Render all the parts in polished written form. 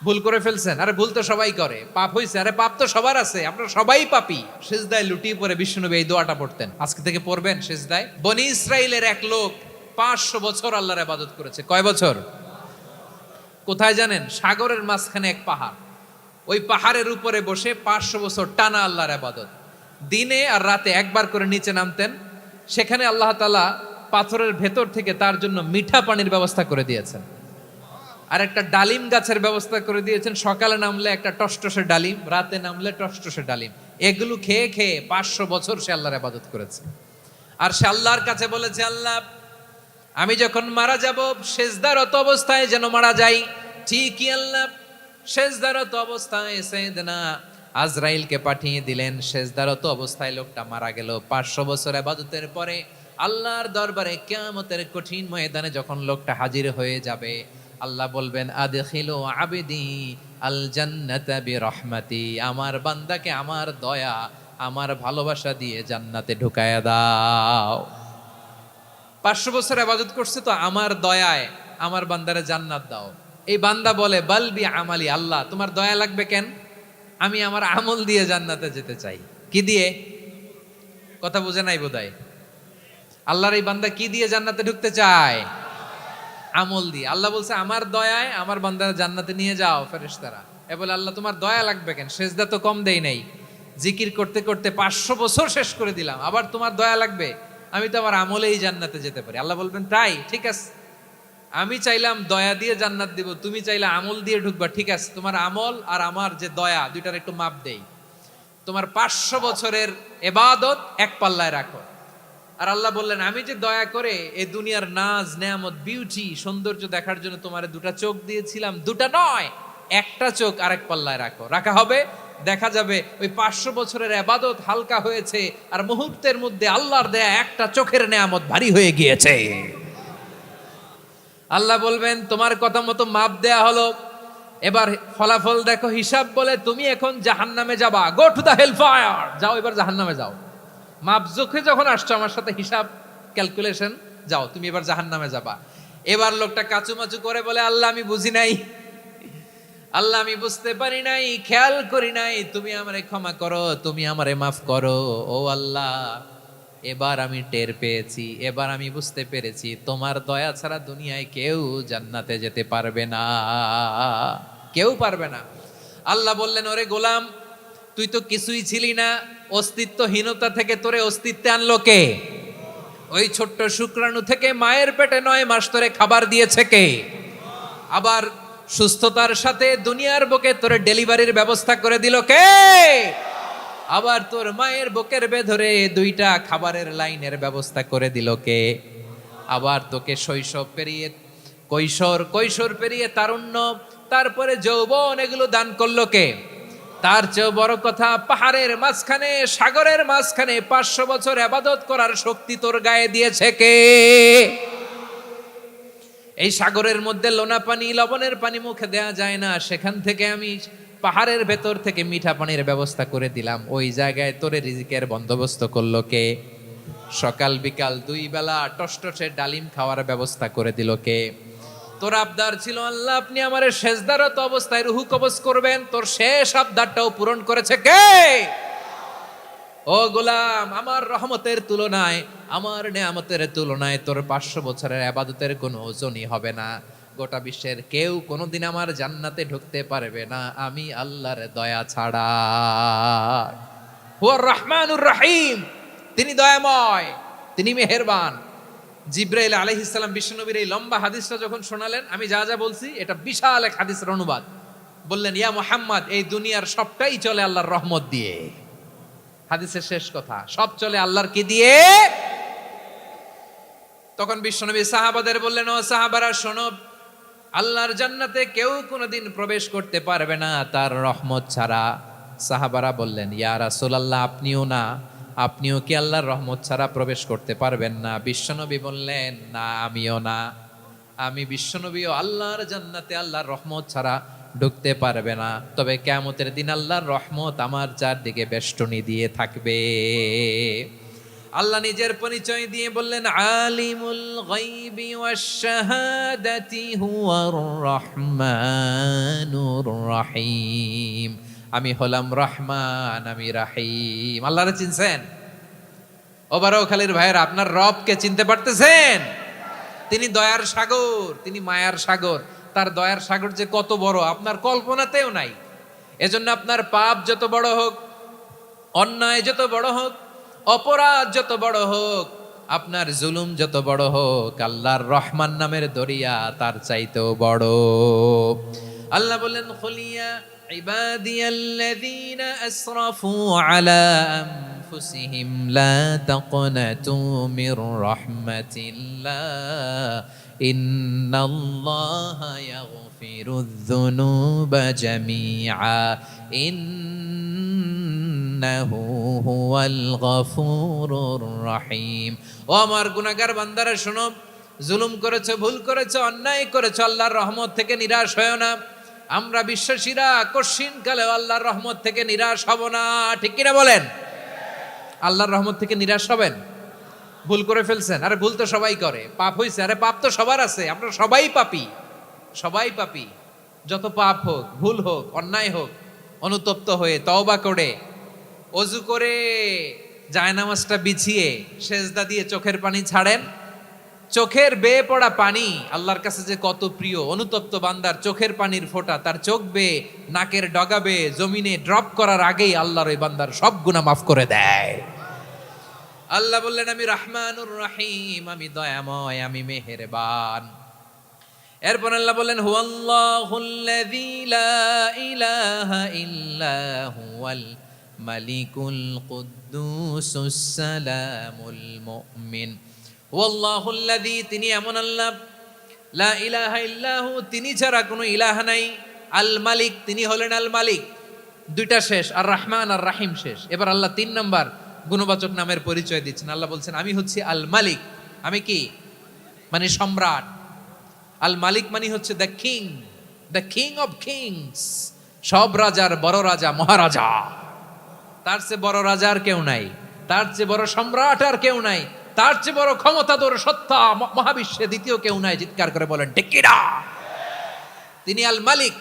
ভুল করে ফেলছেন, আরে ভুল তো সবাই করে। পাপ হয়েছে, আরে পাপ তো সবার আছে, আপনারা সবাই পাপী। সিজদায় লুটিয়ে পড়ে বিশ্বনবী এই দোয়াটা পড়তেন। আজকে থেকে পড়বেন সিজদায়। বনি ইসরাইলের এক লোক 500 বছর আল্লাহর ইবাদত করেছে। কয় বছর? কোথায় জানেন? সাগরের মাঝখানে এক পাহাড়, ওই পাহাড়ের উপরে বসে 500 বছর টানা আল্লাহর ইবাদত। দিনে আর রাতে একবার করে নিচে নামতেন। সেখানে আল্লাহ তাআলা পাথরের ভেতর থেকে তার জন্য মিঠা পানির ব্যবস্থা করে দিয়েছেন, আর একটা ডালিম গাছের ব্যবস্থা করে দিয়েছেন। সকালে নামলে একটা টসটসে ডালিম, রাতে নামলে টসটসে ডালিম। এগুলো খেয়ে খেয়ে 500 বছর সে আল্লাহর ইবাদত করেছে। আর সে আল্লাহর কাছে বলেছে, আল্লাহ আমি যখন মারা যাব সেজদারত অবস্থায় যেন মারা যাই। ঠিকই আল্লাহ সেজদারত অবস্থায় সাইয়েদনা আজরাইলকে পাঠিয়ে দিলেন। সেজদারত অবস্থায় লোকটা মারা গেল। 500 বছর ইবাদতের পরে আল্লাহর দরবারে কিয়ামতের কঠিন ময়দানে যখন লোকটা হাজির হয়ে যাবে, আল্লাহ বলবেন আদখিলু আবদি আল জান্নাতা বিরহমাতি, আমার বান্দাকে আমার দয়া আমার ভালোবাসা দিয়ে জান্নাতে ঢুকায়া দাও। 500 বছর ইবাদত করছে তো আমার দয়ায় আমার বান্দারে জান্নাত দাও। এই বান্দা বলে বালবি আমালি, আল্লাহ তোমার দয়া লাগবে কেন? আমি আমার আমল দিয়ে জান্নাতে যেতে চাই। কি দিয়ে? কথা বুঝে নাই বোধহয়। আল্লাহর এই বান্দা কি দিয়ে জান্নাতে ঢুকতে চায়? আমল দিয়ে। আল্লাহ বলছে আমার দয়ায় আমার বান্দারা জান্নাতে নিয়ে যাও ফেরেশতারা। এ বলে আল্লাহ তোমার দয়া লাগবে কেন? সেজদা তো কম দেই নাই, জিকির করতে করতে 500 বছর শেষ করে দিলাম, আবার তোমার দয়া লাগবে? আমি তো আমার আমলেই জান্নাতে যেতে পারি। আল্লাহ বলবেন তাই, ঠিক আছে, আমি চাইলাম দয়া দিয়ে জান্নাত দিব, তুমি চাইলে আমল দিয়ে ঢুকবা, ঠিক আছে, তোমার আমল আর আমার যে দয়া দুইটার একটু মাপ দেই। তোমার 500 বছরের ইবাদত এক পাল্লায় রাখো। আর আল্লাহ বললেন আমি যে দয়া করে এই দুনিয়ার নাজ নেয়ামত বিউটি সৌন্দর্য দেখার জন্য তোমারে দুটা চোখ দিয়েছিলাম, দুটা নয় একটা চোখ আরেক পাল্লায় রাখো। রাখা হবে, দেখা যাবে ওই 500 বছরের ইবাদত হালকা হয়েছে, আর মুহূর্তের মধ্যে আল্লাহর দেয়া একটা চোখের নেয়ামত ভারী হয়ে গিয়েছে। আল্লাহ বলবেন তোমার কথা মতো মাপ দেয়া হলো, এবার ফলাফল দেখো। হিসাব বলে তুমি এখন জাহান্নামে যাবা, go to the hell fire, যাও এবার জাহান্নামে যাও। মাপ জোখে যখন আসছো আমার সাথে হিসাব ক্যালকুলেশন, যাও তুমি এবার জাহান্নামে যাবা। এবার লোকটা কাচুমাচু করে বলে আল্লাহ আমি বুঝি নাই, আল্লাহ আমি বুঝতে পারি নাই, খেয়াল করি নাই, তুমি আমারে ক্ষমা করো, তুমি আমারে মাফ করো। ও আল্লাহ এবার আমি টের পেয়েছি, এবার আমি বুঝতে পেরেছি তোমার দয়া ছাড়া দুনিয়ায় কেউ জান্নাতে যেতে পারবে না, কেউ পারবে না। আল্লাহ বললেন ওরে গোলাম তুই তো কিছুই ছিলি না, অস্তিত্বহীনতা থেকে তোরে অস্তিত্বে আনলো কে? ওই ছোট্ট শুক্রাণু থেকে মায়ের পেটে 9 মাস ধরে খাবার দিয়েছে কে? আবার সুস্থতার সাথে দুনিয়ার বুকে তোরে ডেলিভারির ব্যবস্থা করে দিল কে? আবার তোর মায়ের বুকের ভেতরে 2টা খাবারের লাইনের ব্যবস্থা করে দিল কে? আবার তোকে শৈশব পেরিয়ে কৈশোর পেরিয়ে তারুণ্য, তারপরে যৌবন, এগুলো দান করলো কে? তার চেয়েও বড় কথা, পাহাড়ের মাঝখানে সাগরের মাঝখানে 500 বছর ইবাদত করার শক্তি তোর গায়ে দিয়েছে কে? এই সাগরের মধ্যে লোনা পানি লবণের পানি মুখে দেয়া যায় না, সেখান থেকে আমি পাহাড়ের ভেতর থেকে মিঠা পানির ব্যবস্থা করে দিলাম। ওই জায়গায় তোরে রিজিকের বন্দোবস্ত করলো কে? সকাল বিকাল 2 বেলা টসটসে ডালিম খাওয়ার ব্যবস্থা করে দিল কে? তোর আবদার ছিল আল্লাহ আপনি আমারে সেজদারত অবস্থায় রুহু কবজ করবেন, তোর শেষ আবদারটাও পূরণ করেছে কে? ও গোলাম আমার রহমতের তুলনায়, আমার নেয়ামতের তুলনায় তোর 500 বছরের ইবাদতের কোনো ওজনই হবে না। গোটা বিশ্বের কেউ কোনোদিন আমার জান্নাতে ঢুকতে পারবে না আমি আল্লাহর দয়া ছাড়া। হুয়ার রহমানুর রহিম, তিনি দয়াময়, তিনি মেহেরবান। জিব্রাইল আলাইহিস সালাম বিশ্বনবীর এই লম্বা হাদিসটা যখন শোনালেন, আমি যা যা বলছি এটা বিশাল এক হাদিসের অনুবাদ। বললেন ইয়া মুহাম্মদ এই দুনিয়ার সবটাই চলে আল্লাহর রহমত দিয়ে। হাদিসের শেষ কথা, সব চলে আল্লাহর কি দিয়ে? তখন বিশ্বনবী সাহাবাদের বললেন ও সাহাবারা শোনো, আল্লাহর জান্নাতে কেউ কোনোদিন প্রবেশ করতে পারবে না তার রহমত ছাড়া। সাহাবারা বললেন ইয়া রাসূলুল্লাহ আপনিও না, আপনিও কি আল্লাহর রহমত ছাড়া প্রবেশ করতে পারবেন না? বিশ্বনবী বললেন না আমিও না, আমি বিশ্বনবীও আল্লাহর জান্নাতে আল্লাহর রহমত ছাড়া ঢুকতে পারবে না, তবে কিয়ামতের দিন আল্লাহর রহমত আমার চারদিকে বেষ্টনী দিয়ে থাকবে। আল্লাহ নিজের পরিচয় দিয়ে বললেন আলিমুল গায়বি ওয়াশ শাহাদাতি হুয়ার রহমানুর রাহিম। আমি হলাম রহমান, আমি রাহিম। আল্লাহরে চিনছেন? ও বারোখালীর ভাইয়েরা, আপনার রবকে চিনতে পারতেছেন? তিনি দয়ার সাগর, তিনি মায়ার সাগর। তার দয়ার সাগর যে কত বড় আপনার কল্পনাতেও নাই। এজন্য আপনার পাপ যত বড় হোক, অন্যায় যত বড় হোক, অপরাধ যত বড় হোক, আপনার জুলুম যত বড় হোক, আল্লাহর রহমান নামের দরিয়া তার চাইতেও বড়। আল্লাহ বলেন, খুলিয়া ইবাদিয়াল্লাযীনা আসরাফু আলা আনফুসিহিম লা তাকনাতু মির রাহমাতিল্লাহ ইন্নাল্লাহা ইয়াগফিরুয যুনুবা জামিআ ইন্নাহু হুয়াল গফুরুর রহিম। ও আমার গুনাহগার বান্দারা শোনো, জুলুম করেছো, ভুল করেছো, অন্যায় করেছো, আল্লাহর রহমত থেকে নিরাশ হয়ো না। আমরা বিশ্বাসীরা কশিনকালে আল্লাহর রহমত থেকে নিরাশ হব না, ঠিক কিনা বলেন? আল্লাহর রহমত থেকে নিরাশ হবেন? ভুল করে ফেলছেন, আরে ভুল তো সবাই করে। পাপ হয়েছে, আরে পাপ তো সবার আছে, আমরা সবাই পাপী, সবাই পাপী। যত পাপ হোক, ভুল হোক, অন্যায় হোক, অনুতপ্ত হয়ে তওবা করে, অজু করে, জায়নামাজটা বিছিয়ে সেজদা দিয়ে চোখের পানি ছাড়েন। চোখের বেয়ে পড়া পানি আল্লাহর কাছে যে কত প্রিয়। অনুতপ্ত বান্দার চোখের পানির ফোঁটা তার চোখ বেয়ে, নাকের ডগা বেয়ে জমিনে ড্রপ করার আগেই আল্লাহর ওই বান্দার সব গুনাহ মাফ করে দেয়। আল্লাহ বললেন, আমি রহমানুর রহিম, আমি দয়াময়, আমি মেহেরবান। এরপর আল্লাহ বললেন, হুয়াল্লাহুল্লাযী লা ইলাহা ইল্লা হুয়াল মালিকুল কুদ্দুসুস সালামুল মুমিন। হুয়াল্লাহুল্লাযী, তিনি এমন আল্লাহ, লা ইলাহা ইল্লাহু, তিনি ছাড়া কোনো ইলাহ নাই। আল মালিক, তিনি হলেন আল মালিক। দুইটা শেষ, আর রহমান আর রাহিম শেষ। এবার আল্লাহ 3 নম্বর গুণবাচক নামের পরিচয় দিচ্ছেন। আল্লাহ বলছেন, আমি হচ্ছি আল মালিক। আমি কি? মানে সম্রাট। আল মালিক মানে হচ্ছে the king, the king of kings. সব রাজার বড় রাজা, মহারাজা। তার চেয়ে বড় রাজা আর কেউ নাই, তার চেয়ে বড় সম্রাট আর কেউ নাই, তার চেয়ে বড় ক্ষমতাধর সত্তা মহাবিশ্বে দ্বিতীয় কেউ নাই। চিৎকার করে বলেন ঠিক কিনা? তিনি আল মালিক।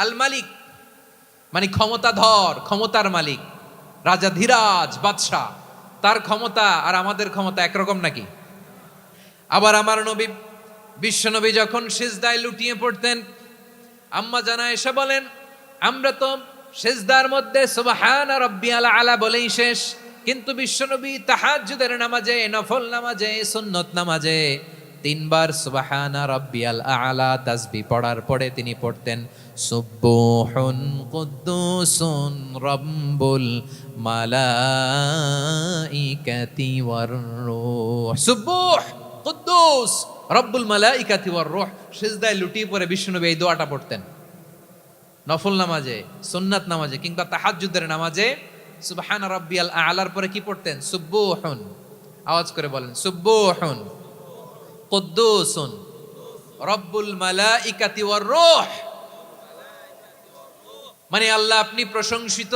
আল মালিক মানে ক্ষমতাধর, ক্ষমতার মালিক, রাজা ধীরাজ বাদশাহ। তার ক্ষমতা আর আমাদের ক্ষমতা একরকম নাকি? আবার আমার নবী, বিশ্ব নবী যখন সিজদায় লুটিয়ে পড়তেন, আম্মা জানা এসে বলেন, আমরা তো সিজদার মধ্যে সুবহান রাব্বিয়াল আলা বলেই শেষ, কিন্তু বিশ্বনবী তাহাজ্জুদের নামাজে, নফল নামাজে, সুন্নত নামাজে 3 বার সুবহান রাব্বিয়াল আলা তাসবিহ পড়ার পরে তিনি পড়তেন, সুবহুন কুদ্দুসুন রাব্বুল মালাইকাতি ওয়ার রূহ। সুবহ কুদ্দুস রব্বুল মালাইকাতি ওয়ার রূহ। সিজদায় লুটিয়ে পড়ে বিশ্বনবী এই দোয়াটা পড়তেন। নফল নামাজে, সুন্নাত নামাজে কিংবা তাহাজ্জুদের নামাজে সুবহান রাব্বিয়াল আলার পরে কি পড়তেন? সুবহুন। আওয়াজ করে বলেন, সুবহুন কুদ্দুসুন রব্বুল মালাইকাতি ওয়ার রূহ। মানে আল্লাহ আপনি প্রশংসিত,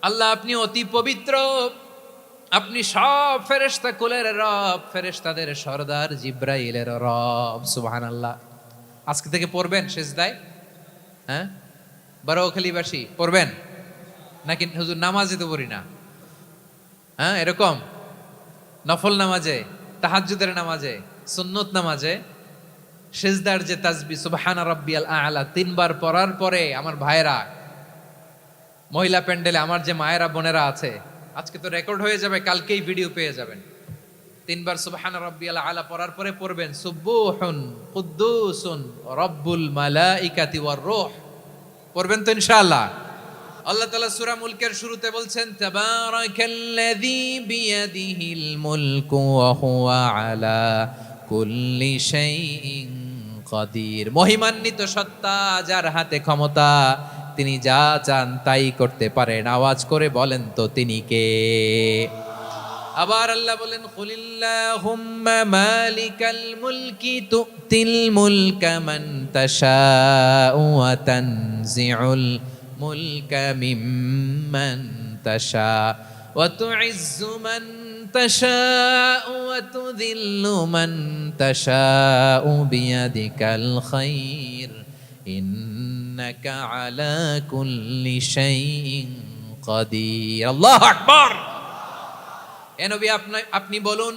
আল্লাহ আপনি অতি পবিত্র, আপনি সব ফেরেশতা কুলের রব, ফেরেশতাদের সরদার জিব্রাইলের রব। সুবহানাল্লাহ। আজকে থেকে পড়বেন সিজদায়? হ্যাঁ, বারোখালীবাসী পড়বেন নাকি? হুজুর নামাজে তো পড়ি না। হ্যাঁ, এরকম নফল নামাজে, তাহাজ্জুদের নামাজে, সুন্নত নামাজে সিজদার যে তাসবিহ সুবহান রাব্বিয়াল আলা 3 বার পড়ার পরে আমার ভাইরা, মহিলা প্যান্ডেলে আমার যে মায়েরা বোনেরা আছে, আজকে তো রেকর্ড হয়ে যাবে, কালকেই ভিডিও পেয়ে যাবেন। 3 বার সুবহান রাব্বিয়াল আলা পড়ার পরে পড়বেন সুবহুন কুদ্দুসুন রব্বুল মালাইকাতি ওয়ার রূহ। পড়বেন তো ইনশাআল্লাহ। আল্লাহ তাআলা সূরা মুলকের শুরুতে বলছেন, তাবারাকাল্লাযী বিয়াদিহিল মুলকু ওয়া হুয়া আলা কুল্লি শাইইন কাদির। মহিমান্বিত সত্তা, যার হাতে ক্ষমতা, তিনি যা চান তাই করতে পারেন। আওয়াজ করে বলেন তো তিনি কে? আবার আল্লাহ বলেন, কুলিল্লাহুম্মা মালিকাল মুলকি তুতিল মুলকা মান তাশাউ ওয়া তানজিউল মুলকা মিম্মান তাশা ওয়া তুইজ্জু মান তাশাউ ওয়া তুযিল্লু মান তাশাউ বিয়াদিকাল খায়র ইন্নাকা আলা কুল্লি শাইইন কাদির। আল্লাহু আকবার। এ নবী আপনি বলুন,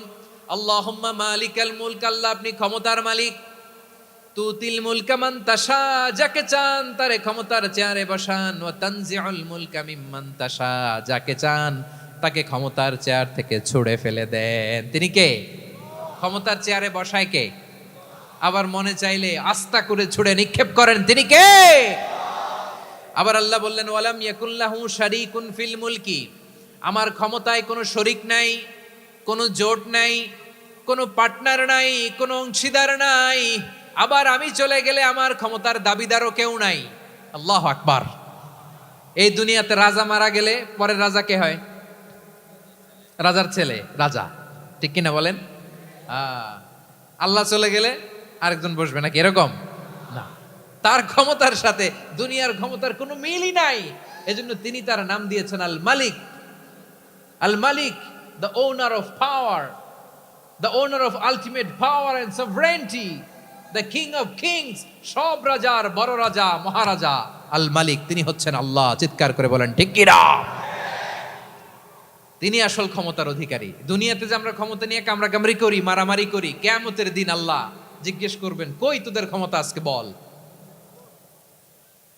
আল্লাহুম্মা মালিকাল মুলক, আল্লাহ আপনি ক্ষমতার মালিক। তুতিল মুলকা মান তাশা, যাকে চান তারে ক্ষমতার চেয়ারে বসান। ওয়া তানজিউল মুলকা মিম্মান তাশা, যাকে চান তাকে ক্ষমতার চেয়ার থেকে ছুঁড়ে ফেলে দেন। তিনি কে? ক্ষমতার চেয়ারে বসায় কে? আবার মনে চাইলে আস্থা করে ছুঁড়ে নিক্ষেপ করেন, তিনি কে? আবার আল্লাহ বললেন, ওয়ালাম ইয়াকুল্লাহু শারীকুন ফিল মুলকি, আমার ক্ষমতায় কোনো শরীক নাই, কোনো জোট নাই, কোনো পার্টনার নাই, কোনো অংশীদার নাই। আবার আমি চলে গেলে আমার ক্ষমতার দাবিদারও কেউ নাই। আল্লাহু আকবার। এই দুনিয়াতে রাজা মারা গেলে পরের রাজা কে হয়? রাজার ছেলে রাজা, ঠিক কিনা বলেন? আল্লাহ চলে গেলে আরেকজন বসবে নাকি? এরকম না, তার ক্ষমতার সাথে দুনিয়ার ক্ষমতার কোনো মিলই নাই। এজন্য তিনি তার নাম দিয়েছেন আল মালিক। আল মালিক, the owner of power, the owner of ultimate power and sovereignty, the king of kings, সব রাজার বড় রাজা, মহারাজা আল মালিক, তিনি হচ্ছেন আল্লাহ। চিৎকার করে বলেন ঠিক কিনা? তিনি আসল ক্ষমতার অধিকারী। দুনিয়াতে যে আমরা ক্ষমতা নিয়ে কামড়াকামড়ি করি, মারামারি করি, কিয়ামতের দিন আল্লাহ জিজ্ঞেস করবেন, কই তোদের ক্ষমতা আজকে বল।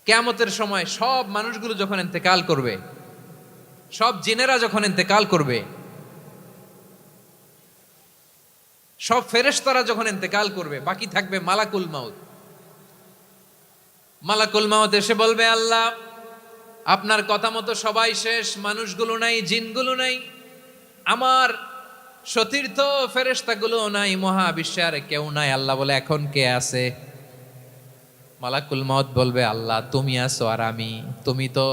কিয়ামতের সময় সব মানুষগুলো যখন ইন্তেকাল করবে, সব জিনেরা যখন ইন্তেকাল করবে, সব ফেরেশতারা যখন ইন্তেকাল করবে, বাকি থাকবে মালাকুল মাউত। মালাকুল মাউত এসে বলবে, আল্লাহ আপনার কথা মতো সবাই শেষ, মানুষগুলো নাই, জিনগুলো নাই, আমার সতীর্থ ফেরেশতাগুলো নাই, মহাবিশ্বে আর কেউ নাই। আল্লাহ বলে, এখন কে আছে? মালাকুল মাউত বলবে, আল্লাহ তুমি আছো আর আমি। তুমি তো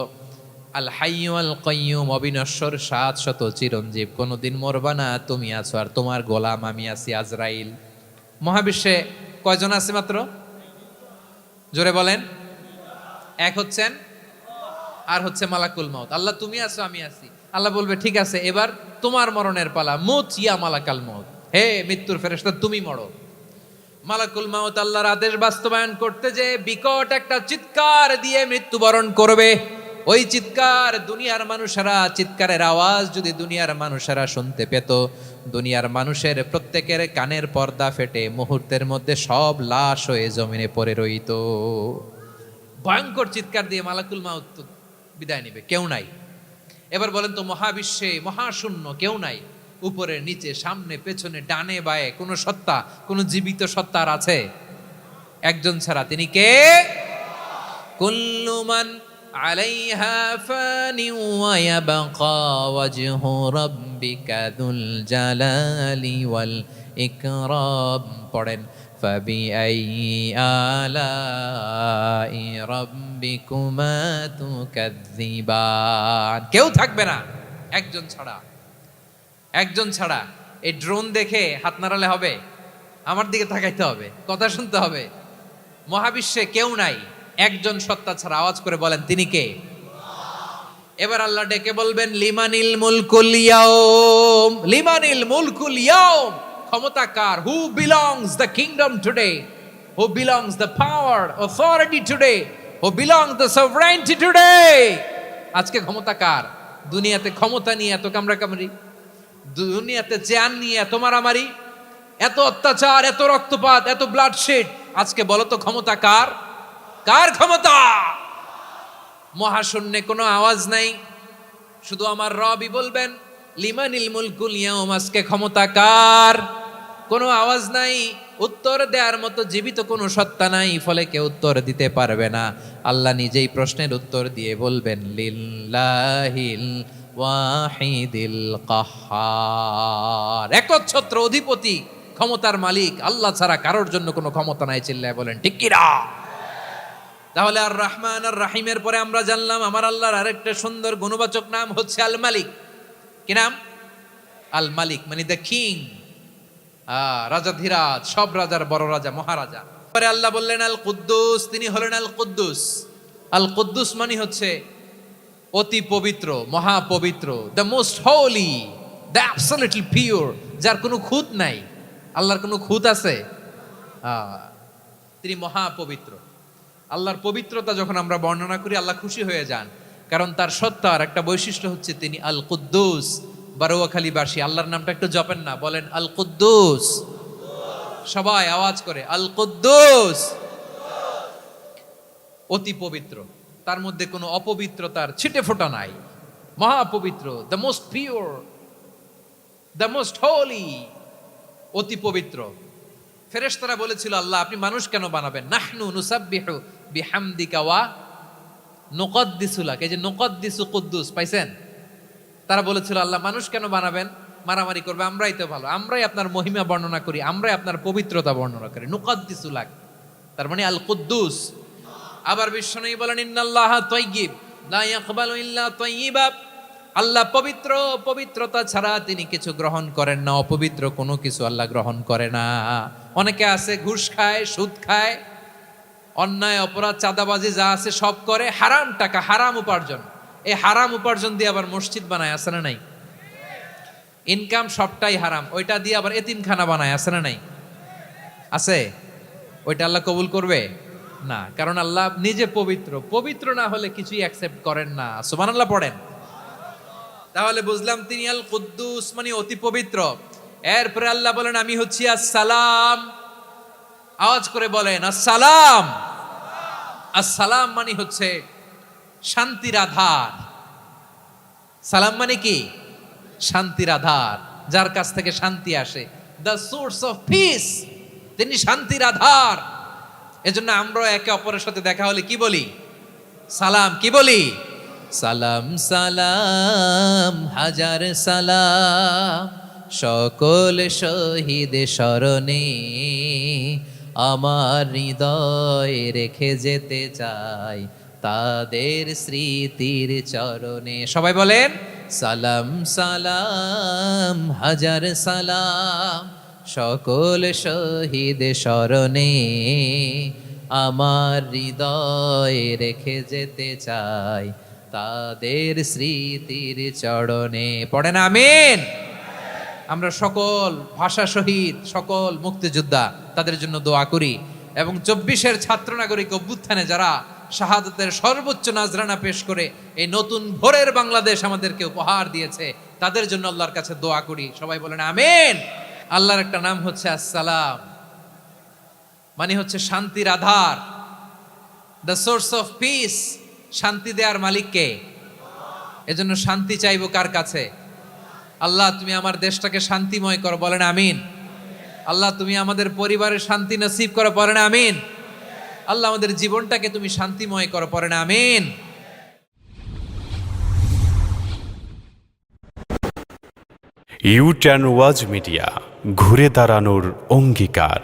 আল হাইয়্যু আল কাইয়্যুম, অবিনশ্বর, শাশ্বত, চিরঞ্জীব, কোনোদিন মরবা না, তুমি আছো আর তোমার গোলাম আমি আছি আজরাইল। মহাবিশ্বে কয়জন আছে মাত্র? জোরে বলেন। এক হচ্ছেন আর হচ্ছে মালাকুল মাউত। আল্লাহ তুমি আছো আমি আছি। আল্লাহ বলবে, ঠিক আছে, এবার তোমার মরণের পালা, মুত ইয়া মালাকাল মাউত, হে মৃত্যুর ফেরেশতা তুমি মরো। মালাকুল মাউত আল্লাহর আদেশ বাস্তবায়ন করতে যে বিকট একটা চিৎকার দিয়ে মৃত্যুবরণ করবে। ওই চিৎকার দুনিয়ার মানুষেরা, চিৎকারের আওয়াজ যদি দুনিয়ার মানুষেরা শুনতে পেত, দুনিয়ার মানুষের প্রত্যেকের কানের পর্দা ফেটে মুহূর্তের মধ্যে সব লাশ হয়ে জমিনে পড়ে রইত। ভয়ঙ্কর চিৎকার দিয়ে মালাকুল মাউত বিদায় নেবে, কেউ নাই। এবার বলেন তো, মহাবিশ্বে মহাশূন্য, কেউ নাই, উপরে নিচে সামনে পেছনে ডানে বায়ে কোনো সত্তা, কোনো জীবিত সত্তার আছে? একজন ছাড়া, তিনি কে? কুল্লু মান আলাইহা ফানি ওয়া ইয়াবকা ওয়াজহু রাব্বিকা যুল জালালি ওয়াল ইকরাম। পড়েন, ফাবিআইয়ি আলাই রাব্বিকুমা তুকাযযিবান। কেউ থাকবে না একজন ছাড়া, একজন ছাড়া। এই ড্রোন দেখে হাত নাড়ালে হবে? আমার দিকে তাকাইতে হবে, কথা শুনতে হবে। মহাবিশ্বে কেউ নাই, একজন সত্তা ছাড়া। আওয়াজ করে বলেন, তিনি কে? এবার আল্লাহ ডেকে বলবেন, লিমানিল মুলকুল ইয়াউম, লিমানিল মুলকুল ইয়াউম, ক্ষমতা কার? Who belongs the kingdom today, who belongs the power authority today, who belongs the sovereignty today. আজকে ক্ষমতা কার? দুনিয়াতে ক্ষমতা নিয়ে এত কামড়াকামড়ি, দুনিয়াতে চেয়ার নিয়ে এত মারামারি, এত অত্যাচার, এত রক্তপাত, এত ব্লাডশেড, আজকে বলো তো ক্ষমতা কার? কার ক্ষমতা? মহাশূন্যে কোনো আওয়াজ নাই, শুধু আমার রবই বলবেন, লিমানিল মুলকুল ইয়াউম, আজকে ক্ষমতা কার? কোনো আওয়াজ নাই, উত্তর দেওয়ার মতো জীবিত কোনো সত্তা নাই, ফলে কেউ উত্তর দিতে পারবে না। আল্লাহ নিজেই প্রশ্নের উত্তর দিয়ে বলবেন, লিল্লাহিল ওয়াহিদিল কাহ্হার, একচ্ছত্র অধিপতি, ক্ষমতার মালিক আল্লাহ ছাড়া কারোর জন্য কোনো ক্ষমতা নাই। চিল্লায় বলেন ঠিক কিনা? তাহলে আর রহমান আর রাহিমের পরে আমরা জানলাম আমার আল্লাহর আরেকটা সুন্দর গুণবাচক নাম হচ্ছে আল মালিক। কি নাম? আল মালিক, মানে দ্য কিং, রাজাধিরাজ, সব রাজার বড় রাজা, মহারাজা। পরে আল্লাহ বললেন আল কুদ্দুস, তিনি হলেন আল কুদ্দুস। আল কুদ্দুস মানে হচ্ছে অতি পবিত্র, মহাপবিত্র, the most holy, the absolutely pure, যার কোনো খুঁত নাই। আল্লাহর কোনো খুঁত আছে? তিনি মহাপবিত্র। আল্লাহর পবিত্রতা যখন আমরা বর্ণনা করি আল্লাহ খুশি হয়ে যান, কারণ তার সত্তার একটা বৈশিষ্ট্য হচ্ছে তিনি আল কুদ্দুস। বারোয়াখালীবাসী আল্লাহর নামটা একটু জপেন না, বলেন আল কুদ্দুস, সবাই আওয়াজ করে আল কুদ্দুস। অতি পবিত্র, তার মধ্যে কোনো অপবিত্রতার ছিটে ফোঁটা নাই, মহাপবিত্র, the most pure, the most holy, অতি পবিত্র। ফেরেশতারা বলেছিল আল্লাহ আপনি মানুষ কেন বানাবেন? নাহনু নুসাব্বিহু বিহামদিকা ওয়া নুকদ্দিসু লাক। এই যে নুকদ্দিসু কুদ্দুস পাইছেন? তারা বলেছিল আল্লাহ মানুষ কেন বানাবেন, মারামারি করবে, আমরাই তো ভালো, আমরাই আপনার মহিমা বর্ণনা করি, আমরাই আপনার পবিত্রতা বর্ণনা করি। নুকদ্দিসু লাক তার মানে আল কুদ্দুস। আবার বিশ্বনবী বলেন ইন্নাল্লাহা তাইয়্যিব লা ইয়াকবালু ইল্লা তাইয়্যিবা। আল্লাহ পবিত্র, পবিত্রতা ছাড়া তিনি কিছু গ্রহণ করেন না, অপবিত্র কোনো কিছু আল্লাহ গ্রহণ করে না। অনেকে আছে ঘুষ খায়, সুদ খায়, অন্যায় অপরাধ চাঁদাবাজি যা আছে সব করে, হারাম টাকা, হারাম উপার্জন। এই হারাম উপার্জন দিয়ে আবার মসজিদ বানায়, আছে না নাই? ইনকাম সবটাই হারাম, ওইটা দিয়ে আবার এতিমখানা বানায়, আছে না নাই? আছে। ওইটা আল্লাহ কবুল করবে না, কারণ আল্লাহ নিজে পবিত্র। পবিত্র না হলে কিছুই অ্যাকসেপ্ট করেন না। সুবহানাল্লাহ পড়েন। তাহলে বুঝলাম তিনি আল কুদ্দুস মানে অতি পবিত্র। এরপরে আল্লাহ বলেন আমি হচ্ছি আসসালাম। আওয়াজ করে বলেন আসসালাম। আসসালাম মানে হচ্ছে শান্তির আধার। সালাম মানে কি? শান্তির আধার, যার কাছ থেকে শান্তি আসে। দ্য সোর্স অফ পিস, তিনি শান্তির আধার। এজন্য আমরা একে অপরের সাথে দেখা হলে কি বলি? সালাম। কি বলি? সালাম সালাম হাজার সালাম, সকল শহীদ স্মরণে আমার হৃদয় রেখে যেতে চাই তাদের স্মৃতির চরণে। সবাই বলেন সালাম সালাম হাজার সালাম, সকল শহীদ স্মরণে আমার হৃদয় রেখে যেতে চাই তাদের স্মৃতির চরণে। পড়েন আমিন। আমরা সকল ভাষা শহীদ, সকল মুক্তিযোদ্ধা তাদের জন্য দোয়া করি, এবং 24-এর ছাত্র নাগরিক অভ্যুত্থানে যারা শাহাদাতের সর্বোচ্চ নাজরানা পেশ করে এই নতুন ভোরের বাংলাদেশ আমাদেরকে উপহার দিয়েছে, তাদের জন্য আল্লাহর কাছে দোয়া করি। সবাই বলেন আমিন। আল্লাহর একটা নাম হচ্ছে আসসালাম, মানে হচ্ছে শান্তির আধার, দ্য সোর্স অফ পিস। শান্তি দেওয়ার মালিক কে? এজন্য শান্তি চাইবো কার কাছে? আল্লাহ তুমি আমার দেশটাকে শান্তিময় করো, বলেন আমিন। আল্লাহ তুমি আমাদের পরিবারের শান্তি নসিব করো, বলেন আমিন। আল্লাহ আমাদের জীবনটাকে তুমি শান্তিময় করো, পড়েন আমিন। ইউ টার্ন ওয়াজ মিডিয়া, ঘুরে দাঁড়ানোর অঙ্গীকার।